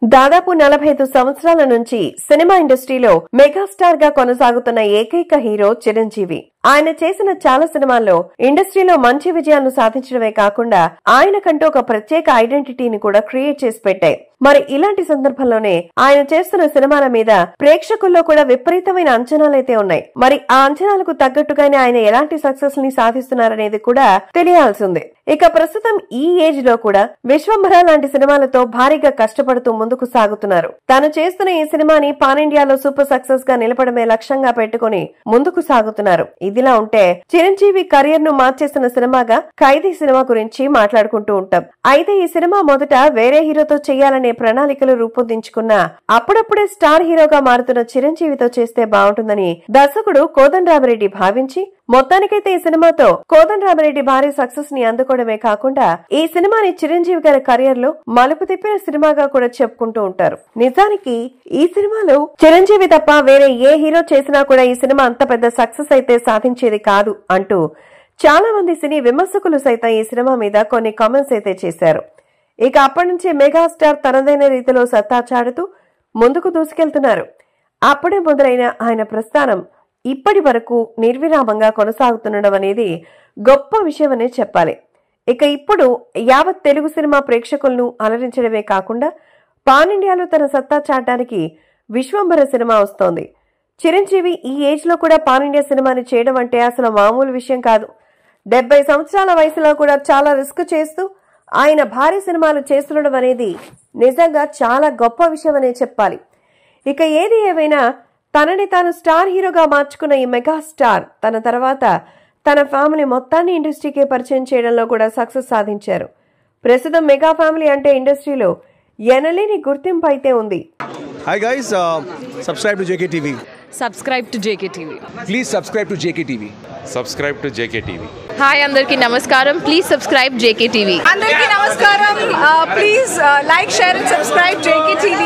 దాదాపు 45 సంవత్సరాల నుంచి సినిమా ఇండస్ట్రీలో మెగాస్టార్ గా కొనసాగుతున్న ఏకైక హీరో చిరంజీవి. ఆయన చేసిన చాలా సినిమాల్లో ఇండస్ట్రీలో మంచి విజయాలను సాధించడమే కాకుండా ఆయనకంటూ ఒక ప్రత్యేక ఐడెంటిటీని కూడా క్రియేట్ చేసి పెట్టాయి. మరి ఇలాంటి సందర్భంలోనే ఆయన చేస్తున్న సినిమాల మీద ప్రేక్షకుల్లో కూడా విపరీతమైన అంచనాలైతే ఉన్నాయి. మరి ఆ అంచనాలకు తగ్గట్టుగానే ఆయన ఎలాంటి సక్సెస్ ని సాధిస్తున్నారనేది కూడా తెలియాల్సి ఉంది. ఇక ప్రస్తుతం ఈ ఏజ్ లో కూడా విశ్వంభర లాంటి సినిమాలతో భారీగా కష్టపడుతూ ముందుకు సాగుతున్నారు. తాను చేస్తున్న ఈ సినిమాని పాన్ ఇండియాలో సూపర్ సక్సెస్ గా నిలపడమే లక్ష్యంగా పెట్టుకుని ముందుకు సాగుతున్నారు. ఇదిలా ఉంటే చిరంజీవి కెరీర్ ను మార్చేసిన సినిమాగా ఖైదీ సినిమా గురించి మాట్లాడుకుంటూ ఉంటాం. అయితే ఈ సినిమా మొదట వేరే హీరోతో చేయాలనే ప్రణాళికలు రూపొందించుకున్న అప్పుడప్పుడే స్టార్ హీరోగా మారుతున్న చిరంజీవితో చేస్తే బాగుంటుందని దర్శకుడు కోదండరామిరెడ్డి భావించి మొత్తానికైతే ఈ సినిమాతో కోదండరామిరెడ్డి భారీ సక్సెస్ ని అందుకోవడమే కాకుండా ఈ సినిమాని చిరంజీవి గారి కెరీర్ లో మలుపు తిప్పిన సినిమాగా కూడా చెప్పుకుంటూ ఉంటారు. నిజానికి ఈ సినిమాలో చిరంజీవి తప్ప వేరే ఏ హీరో చేసినా కూడా ఈ సినిమా అంత పెద్ద సక్సెస్ అయితే సాధించేది కాదు అంటూ చాలా మంది సినీ విమర్శకులు సైతం ఈ సినిమా మీద కొన్ని కామెంట్స్ అయితే చేశారు. ఇక అప్పటి నుంచి మెగాస్టార్ తనదైన రీతిలో సత్తా చాటుతూ ముందుకు దూసుకెళ్తున్నారు. అప్పుడే మొదలైన ఆయన ప్రస్థానం ఇప్పటి వరకు నిర్విరామంగా కొనసాగుతుండడం అనేది గొప్ప విషయమనే చెప్పాలి. ఇక ఇప్పుడు యావత్ తెలుగు సినిమా ప్రేక్షకులను అలరించడమే కాకుండా పాన్ ఇండియాలో తన సత్తా చాటడానికి విశ్వంభర సినిమా వస్తోంది. చిరంజీవి ఈ ఏజ్ లో కూడా పాన్ ఇండియా సినిమాని చేయడం అంటే అసలు మామూలు విషయం కాదు. 70 సంవత్సరాల వయసులో కూడా చాలా రిస్క్ చేస్తూ ఆయన భారీ సినిమాలు చేస్తుండడం అనేది నిజంగా చాలా గొప్ప విషయం అనే చెప్పాలి. ఇక ఏది ఏమైనా తనని తాను స్టార్ హీరోగా మార్చుకున్న ఈ మెగాస్టార్ తన తర్వాత తన ఫ్యామిలీ మొత్తాన్ని ఇండస్ట్రీకే పరిచయం చేయడంలో కూడా సక్సెస్ సాధించారు. ప్రస్తుతం మెగా ఫ్యామిలీ అంటే ఇండస్ట్రీలో ఎనలేని గుర్తింపు అయితే ఉంది. Hi guys, subscribe to JKTV. Subscribe to JKTV. Please subscribe to JKTV. Subscribe to JKTV. Hi, Andarki Namaskaram. Please subscribe JKTV. Andarki Namaskaram. Please like, share and subscribe JKTV.